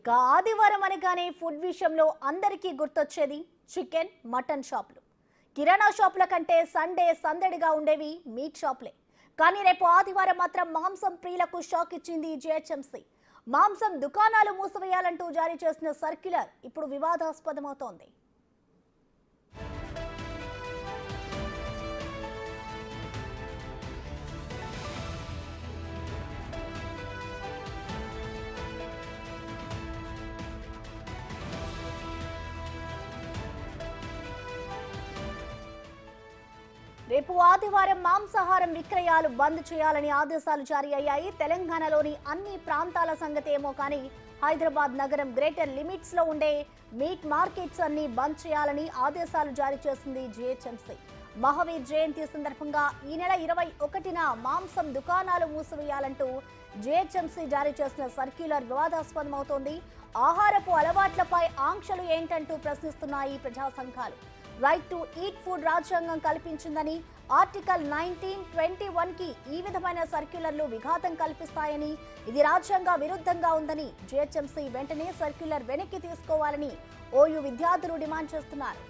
ఇక ఆదివారం అనగానే ఫుడ్ విషయంలో అందరికీ గుర్తొచ్చేది చికెన్ మటన్ షాపులు. కిరాణా షాపుల కంటే సండే సందడిగా ఉండేవి మీట్ షాపులే. కానీ రేపు ఆదివారం మాత్రం మాంసం ప్రియులకు షాక్ ఇచ్చింది జిహెచ్ఎంసీ. మాంసం దుకాణాలు మూసివేయాలంటూ జారీ చేసిన సర్క్యులర్ ఇప్పుడు వివాదాస్పదమవుతోంది. రేపు ఆదివారం మాంసాహారం విక్రయాలు బంద్ చేయాలని ఆదేశాలు జారీ అయ్యాయి. తెలంగాణలోని అన్ని ప్రాంతాల సంగతి ఏమో కానీ హైదరాబాద్ నగరం గ్రేటర్ లిమిట్స్ లో ఉండే మీట్ మార్కెట్స్ అన్ని బంద్ చేయాలని ఆదేశాలు జారీ చేసింది జిహెచ్ఎంసీ. మహావీర్ జయంతి సందర్భంగా ఈ నెల 21న మాంసం దుకాణాలు మూసివేయాలంటూ జిహెచ్ఎంసీ జారీ చేసిన సర్క్యులర్ వివాదాస్పదమవుతోంది. ఆహారపు అలవాట్లపై ఆంక్షలు ఏంటంటూ ప్రశ్నిస్తున్నాయి ప్రజా సంఘాలు. రైట్ టు ఈట్ ఫుడ్ రాజ్యాంగం కల్పించిందని, ఆర్టికల్ 1921కి ఈ విధమైన సర్క్యులర్లు విఘాతం కల్పిస్తాయని, ఇది రాజ్యాంగ విరుద్ధంగా ఉందని జిహెచ్ఎంసీ వెంటనే సర్క్యులర్ వెనక్కి తీసుకోవాలని ఓయూ విద్యార్థులు డిమాండ్ చేస్తున్నారు.